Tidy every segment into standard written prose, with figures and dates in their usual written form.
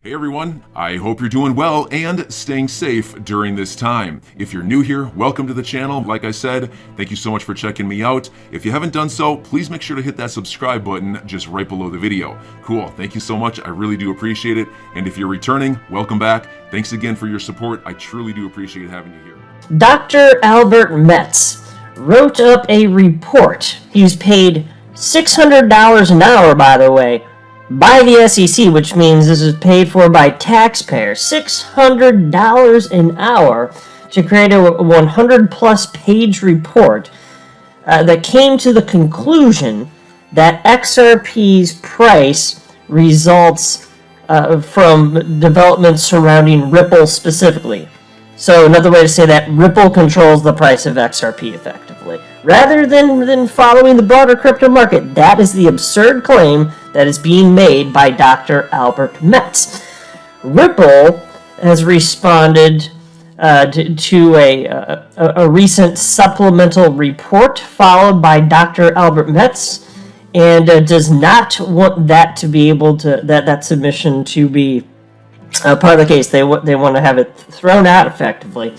Hey everyone, I hope you're doing well and staying safe during this time. If you're new here, welcome to the channel. Like I said, thank you so much for checking me out. If you haven't done so, please make sure to hit that subscribe button just right below the video. Cool, thank you so much. I really do appreciate it. And if you're returning, welcome back. Thanks again for your support. I truly do appreciate having you here. Dr. Albert Metz wrote up a report. He was paid $600 an hour, by the way, by the SEC, which means this is paid for by taxpayers. $600 an hour to create a 100-plus page report that came to the conclusion that XRP's price results from developments surrounding Ripple specifically. So another way to say that, Ripple controls the price of XRP effectively, rather than following the broader crypto market. That is the absurd claim that is being made by Dr. Albert Metz. Ripple has responded to a recent supplemental report followed by Dr. Albert Metz, and does not want that to be able to that submission to be part of the case. They want to have it thrown out effectively.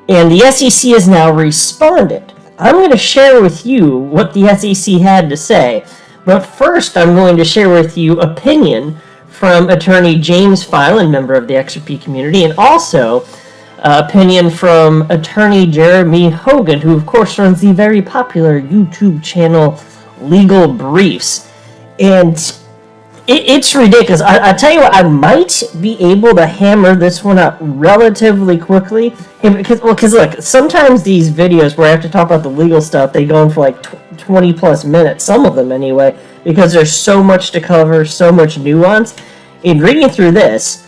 And the SEC has now responded. I'm going to share with you what the SEC had to say. But first, I'm going to share with you opinion from attorney James Filan, member of the XRP community, and also opinion from attorney Jeremy Hogan, who of course runs the very popular YouTube channel Legal Briefs. And it's ridiculous. I tell you what, I might be able to hammer this one out relatively quickly. Because look, sometimes these videos where I have to talk about the legal stuff, they go on for like 20 plus minutes, some of them anyway, because there's so much to cover, so much nuance. In reading through this,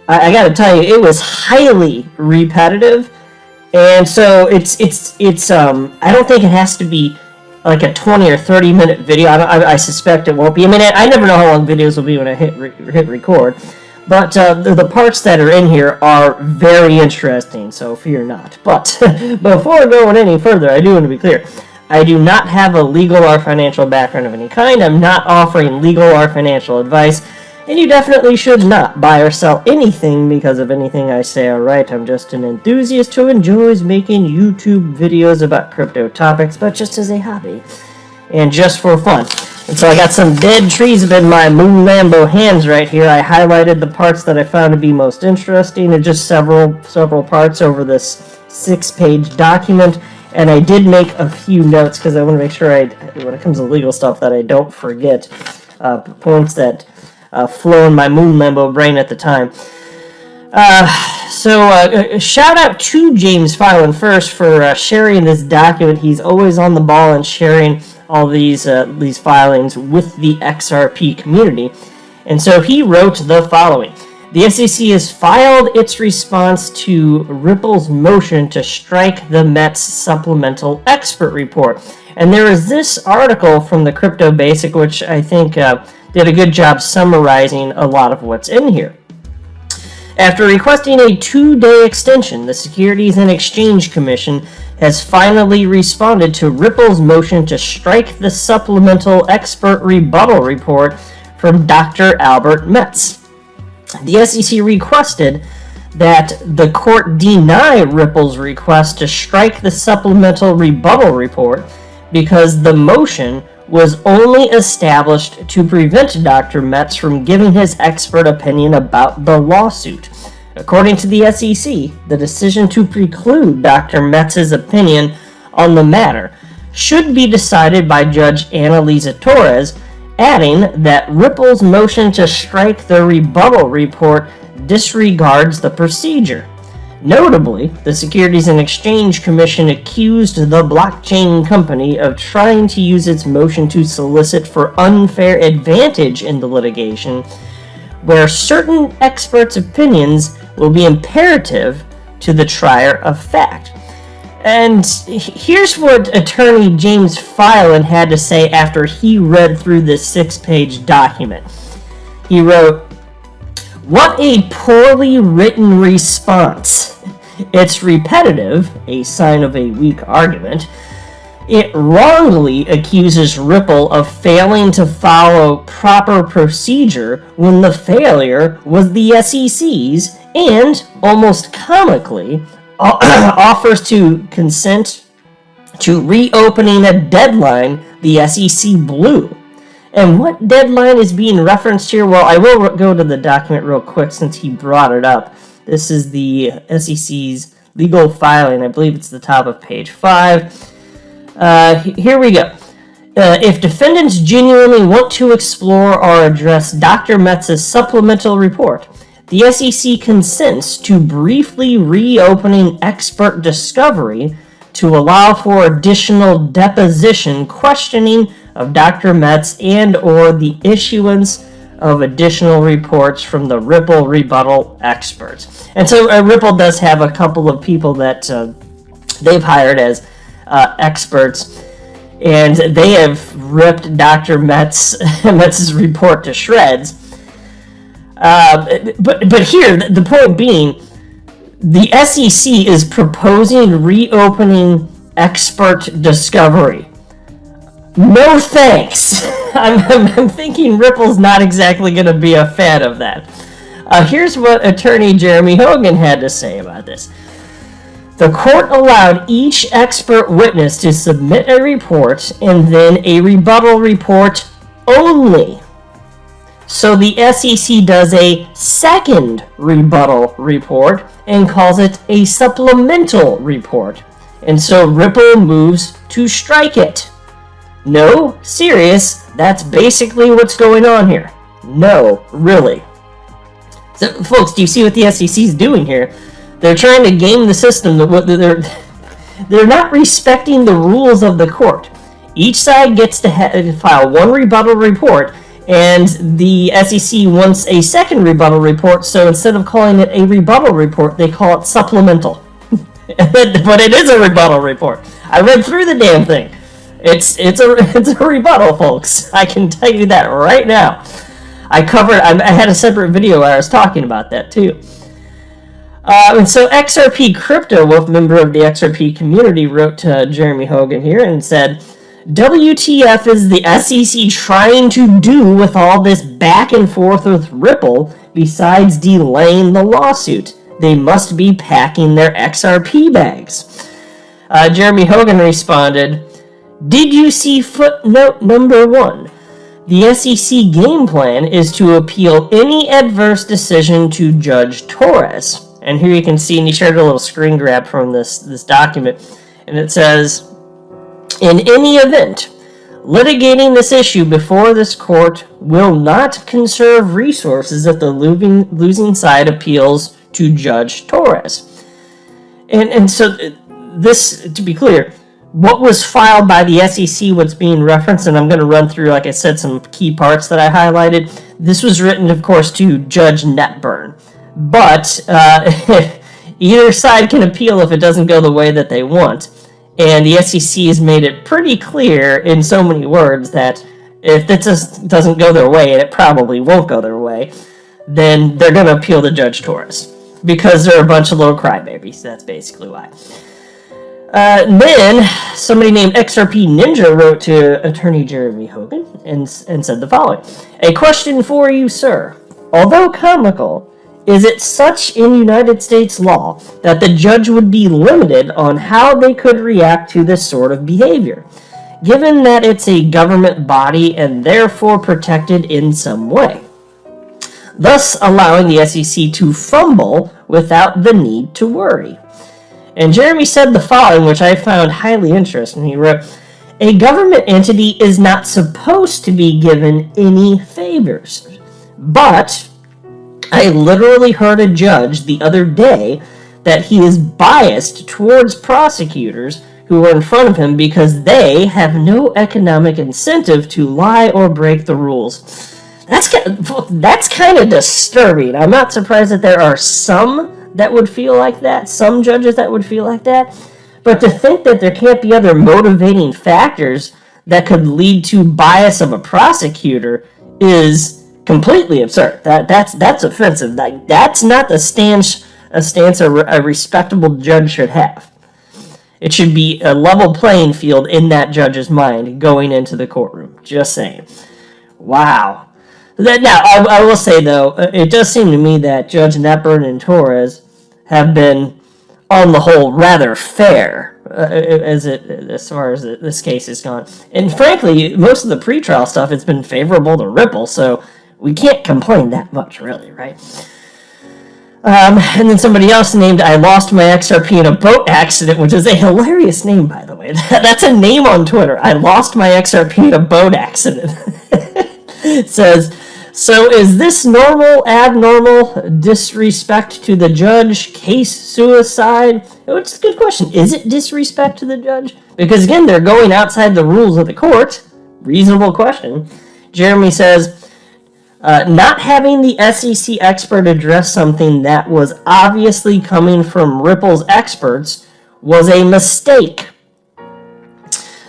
I got to tell you, it was highly repetitive, and so it's I don't think it has to be like a 20 or 30 minute video. I suspect it won't be. I mean, I never know how long videos will be when I hit record. But the parts that are in here are very interesting, so fear not. But before going any further, I do want to be clear. I do not have a legal or financial background of any kind. I'm not offering legal or financial advice. And you definitely should not buy or sell anything because of anything I say, alright? I'm just an enthusiast who enjoys making YouTube videos about crypto topics, but just as a hobby. And just for fun. And so I got some dead trees in my Moon Lambo hands right here. I highlighted the parts that I found to be most interesting, and just several parts over this 6-page document. And I did make a few notes because I want to make sure when it comes to legal stuff, that I don't forget points that flow in my Moon Lambo brain at the time. So shout out to James Filan first for sharing this document. He's always on the ball and sharing all these filings with the XRP community. And so he wrote the following. The SEC has filed its response to Ripple's motion to strike the Metz supplemental expert report. And there is this article from the Crypto Basic, which I think did a good job summarizing a lot of what's in here. After requesting a 2-day extension, the Securities and Exchange Commission has finally responded to Ripple's motion to strike the supplemental expert rebuttal report from Dr. Albert Metz. The SEC requested that the court deny Ripple's request to strike the supplemental rebuttal report because the motion was only established to prevent Dr. Metz from giving his expert opinion about the lawsuit. According to the SEC, the decision to preclude Dr. Metz's opinion on the matter should be decided by Judge Annalisa Torres, adding that Ripple's motion to strike the rebuttal report disregards the procedure. Notably, the Securities and Exchange Commission accused the blockchain company of trying to use its motion to solicit for unfair advantage in the litigation, where certain experts' opinions will be imperative to the trier of fact. And here's what attorney James Filan had to say after he read through this 6-page document. He wrote, "What a poorly written response. It's repetitive, a sign of a weak argument. It wrongly accuses Ripple of failing to follow proper procedure when the failure was the SEC's, and, almost comically, offers to consent to reopening a deadline the SEC blew. And what deadline is being referenced here? Well, I will go to the document real quick since he brought it up. This is the SEC's legal filing. I believe it's the top of page 5. Here we go. If defendants genuinely want to explore or address Dr. Metz's supplemental report, the SEC consents to briefly reopening expert discovery to allow for additional deposition questioning of Dr. Metz and or the issuance of additional reports from the Ripple rebuttal experts. And so Ripple does have a couple of people that they've hired as experts, and they have ripped Dr. Metz's report to shreds. But here, the point being, the SEC is proposing reopening expert discovery. No thanks. I'm thinking Ripple's not exactly going to be a fan of that. Here's what attorney Jeremy Hogan had to say about this. The court allowed each expert witness to submit a report and then a rebuttal report only. So the SEC does a second rebuttal report and calls it a supplemental report. And so Ripple moves to strike it. No, serious, that's basically what's going on here. No, really. So, folks, do you see what the SEC is doing here? They're trying to game the system. They're not respecting the rules of the court. Each side gets to file one rebuttal report, and the SEC wants a second rebuttal report, so instead of calling it a rebuttal report, they call it supplemental. But it is a rebuttal report. I read through the damn thing. It's a rebuttal, folks. I can tell you that right now. I had a separate video where I was talking about that too. And so XRP Crypto Wolf, member of the XRP community, wrote to Jeremy Hogan here and said, WTF is the SEC trying to do with all this back and forth with Ripple besides delaying the lawsuit? They must be packing their XRP bags. Jeremy Hogan responded, did you see footnote number 1? The SEC game plan is to appeal any adverse decision to Judge Torres. And here you can see, and he shared a little screen grab from this document, and it says, in any event, litigating this issue before this court will not conserve resources if the losing side appeals to Judge Torres. And so this, to be clear, what was filed by the SEC, what's being referenced, and I'm going to run through, like I said, some key parts that I highlighted. This was written, of course, to Judge Netburn. But either side can appeal if it doesn't go the way that they want. And the SEC has made it pretty clear in so many words that if it just doesn't go their way, and it probably won't go their way, then they're going to appeal to Judge Torres. Because they're a bunch of little crybabies. That's basically why. Then, somebody named XRP Ninja wrote to attorney Jeremy Hogan and said the following. A question for you, sir. Although comical, is it such in United States law that the judge would be limited on how they could react to this sort of behavior, given that it's a government body and therefore protected in some way, thus allowing the SEC to fumble without the need to worry? And Jeremy said the following, which I found highly interesting. He wrote, a government entity is not supposed to be given any favors, but I literally heard a judge the other day that he is biased towards prosecutors who are in front of him because they have no economic incentive to lie or break the rules. That's kind of disturbing. I'm not surprised that there are some that would feel like that, some judges that would feel like that, but to think that there can't be other motivating factors that could lead to bias of a prosecutor is completely absurd. That's offensive. That's not the stance a respectable judge should have. It should be a level playing field in that judge's mind going into the courtroom. Just saying. Wow. Now, I will say, though, it does seem to me that Judge Knepper and Torres have been, on the whole, rather fair as far as this case has gone. And frankly, most of the pretrial stuff has been favorable to Ripple, so we can't complain that much, really, right? And then somebody else named I Lost My XRP in a Boat Accident, which is a hilarious name, by the way. That's a name on Twitter. I lost my XRP in a boat accident. It says, so is this normal, abnormal, disrespect to the judge, case suicide? It's a good question. Is it disrespect to the judge? Because, again, they're going outside the rules of the court. Reasonable question. Jeremy says, not having the SEC expert address something that was obviously coming from Ripple's experts was a mistake.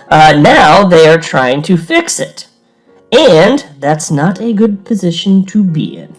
Now they are trying to fix it. And that's not a good position to be in.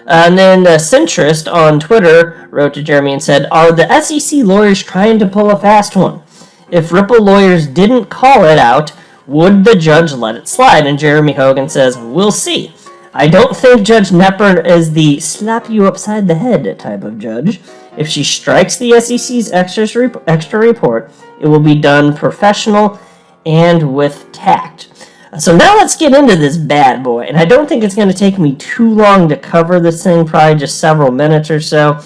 And then Centrist on Twitter wrote to Jeremy and said, are the SEC lawyers trying to pull a fast one? If Ripple lawyers didn't call it out, would the judge let it slide? And Jeremy Hogan says, we'll see. I don't think Judge Knepper is the slap you upside the head type of judge. If she strikes the SEC's extra report, it will be done professional and with tact. So now let's get into this bad boy. And I don't think it's going to take me too long to cover this thing, probably just several minutes or so.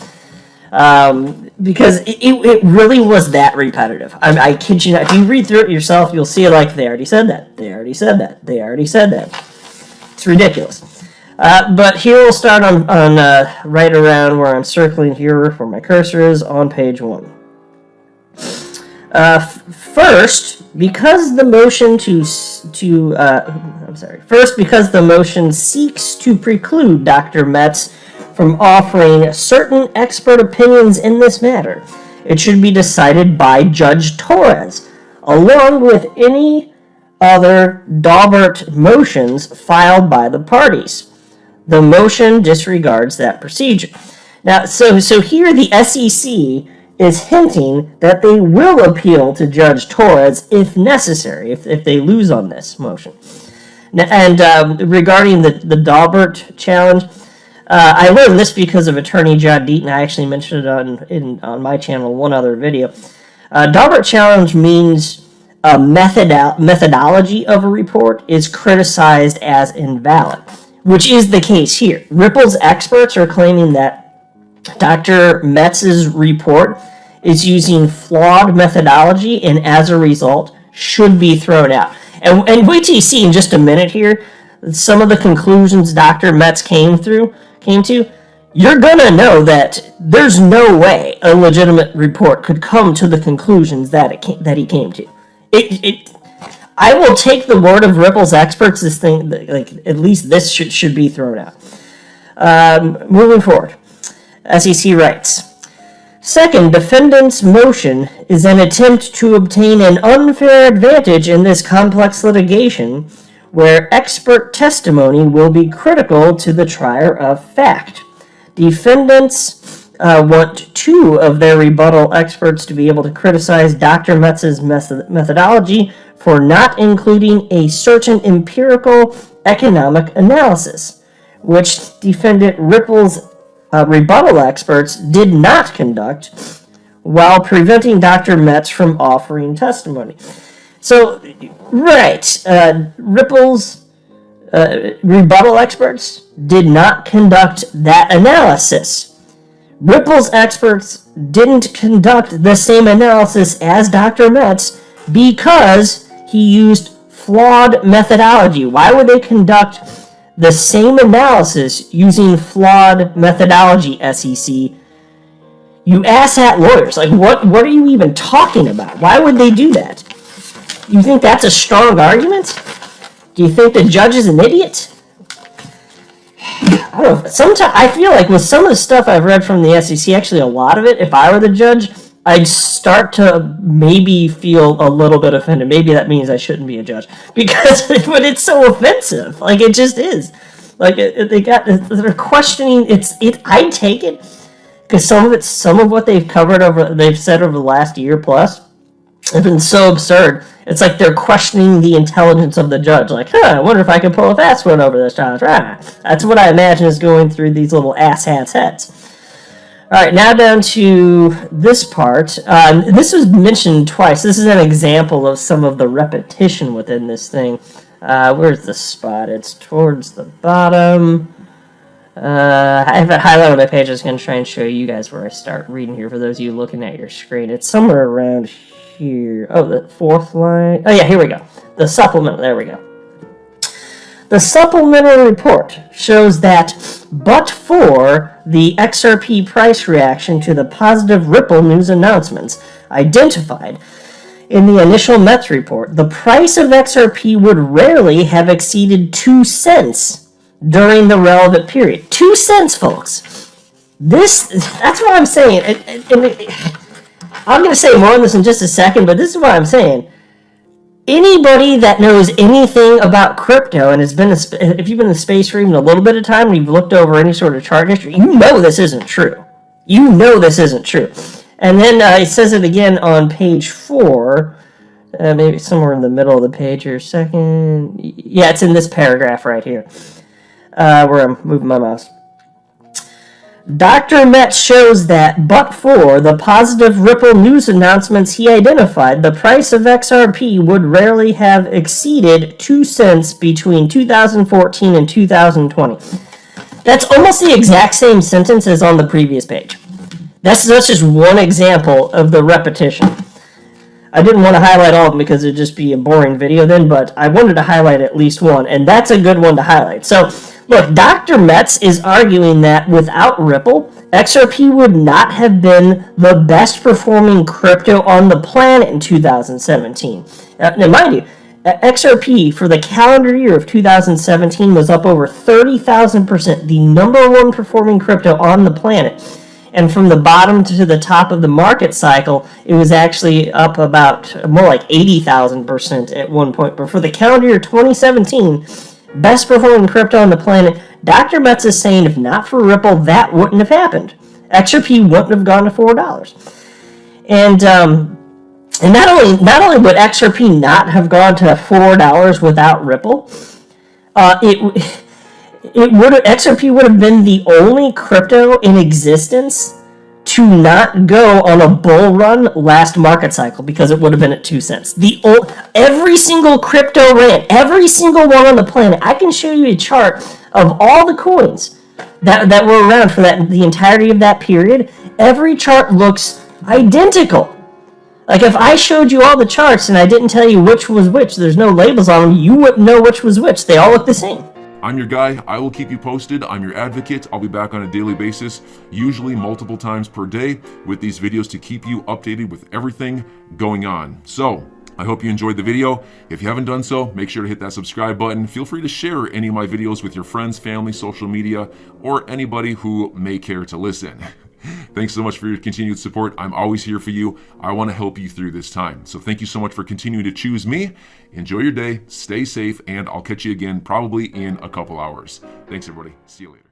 Because it really was that repetitive. I kid you not. If you read through it yourself, you'll see like they already said that. They already said that. They already said that. It's ridiculous. But here we'll start on right around where I'm circling here, where my cursor is, on page 1. First, because the motion seeks to preclude Dr. Metz from offering certain expert opinions in this matter, it should be decided by Judge Torres, along with any other Daubert motions filed by the parties. The motion disregards that procedure. Now, so here the SEC is hinting that they will appeal to Judge Torres if necessary, if they lose on this motion. And regarding the Daubert challenge, I learned this because of attorney John Deaton. I actually mentioned it on my channel, one other video. Daubert challenge means a methodology of a report is criticized as invalid, which is the case here. Ripple's experts are claiming that Dr. Metz's report is using flawed methodology and as a result should be thrown out. And wait till you see in just a minute here some of the conclusions Dr. Metz came to. You're gonna know that there's no way a legitimate report could come to the conclusions that he came to. I will take the word of Ripple's experts. This thing, like at least this should be thrown out. Moving forward, SEC writes. Second, defendant's motion is an attempt to obtain an unfair advantage in this complex litigation where expert testimony will be critical to the trier of fact. Defendants want two of their rebuttal experts to be able to criticize Dr. Metz's methodology for not including a certain empirical economic analysis, which defendant Ripple's rebuttal experts did not conduct, while preventing Dr. Metz from offering testimony. So, right, Ripple's rebuttal experts did not conduct that analysis. Ripple's experts didn't conduct the same analysis as Dr. Metz because he used flawed methodology. Why would they conduct the same analysis using flawed methodology, SEC? You asshat lawyers. Like, what are you even talking about? Why would they do that? You think that's a strong argument? Do you think the judge is an idiot? I don't know. Sometimes I feel like with some of the stuff I've read from the SEC, actually a lot of it, if I were the judge, I'd start to maybe feel a little bit offended. Maybe that means I shouldn't be a judge. But it's so offensive. Like, it just is. Like, they're questioning, I'd take it. because some of what they've said over the last year plus, have been so absurd. It's like they're questioning the intelligence of the judge. Like, I wonder if I can pull a fast one over this judge. That's what I imagine is going through these little asshats' heads. All right, now down to this part. This was mentioned twice. This is an example of some of the repetition within this thing. Where's the spot? It's towards the bottom. I have it highlighted on my page. I was going to try and show you guys where I start reading here for those of you looking at your screen. It's somewhere around here. Oh, the fourth line. Oh, yeah, here we go. The supplement. There we go. The supplemental report shows that, but for the XRP price reaction to the positive Ripple news announcements identified in the initial METS report, the price of XRP would rarely have exceeded 2 cents during the relevant period. 2 cents, folks. That's what I'm saying. I'm going to say more on this in just a second, but this is what I'm saying. Anybody that knows anything about crypto and has been, if you've been in the space for even a little bit of time and you've looked over any sort of chart history, you know this isn't true. You know this isn't true. And then it says it again on page 4, maybe somewhere in the middle of the page or second. Yeah, it's in this paragraph right here, where I'm moving my mouse. Dr. Metz shows that, but for the positive Ripple news announcements he identified, the price of XRP would rarely have exceeded 2 cents between 2014 and 2020. That's almost the exact same sentence as on the previous page. That's just one example of the repetition. I didn't want to highlight all of them because it would just be a boring video then, but I wanted to highlight at least one, and that's a good one to highlight. So, look, Dr. Metz is arguing that without Ripple, XRP would not have been the best performing crypto on the planet in 2017. Now, mind you, XRP for the calendar year of 2017 was up over 30,000%, the number one performing crypto on the planet. And from the bottom to the top of the market cycle, it was actually up about more like 80,000% at one point. But for the calendar year 2017, best performing crypto on the planet, Dr. Metz is saying if not for Ripple, that wouldn't have happened. XRP wouldn't have gone to $4. And not only would XRP not have gone to $4 without Ripple, XRP would have been the only crypto in existence to not go on a bull run last market cycle because it would have been at 2 cents. Every single crypto ran, every single one on the planet. I can show you a chart of all the coins that were around for the entirety of that period. Every chart looks identical. Like if I showed you all the charts and I didn't tell you which was which, there's no labels on them, you wouldn't know which was which. They all look the same. I'm your guy. I will keep you posted. I'm your advocate. I'll be back on a daily basis, usually multiple times per day, with these videos to keep you updated with everything going on. So, I hope you enjoyed the video. If you haven't done so, make sure to hit that subscribe button. Feel free to share any of my videos with your friends, family, social media, or anybody who may care to listen. Thanks so much for your continued support. I'm always here for you. I want to help you through this time. So thank you so much for continuing to choose me. Enjoy your day, stay safe, and I'll catch you again probably in a couple hours. Thanks, everybody. See you later.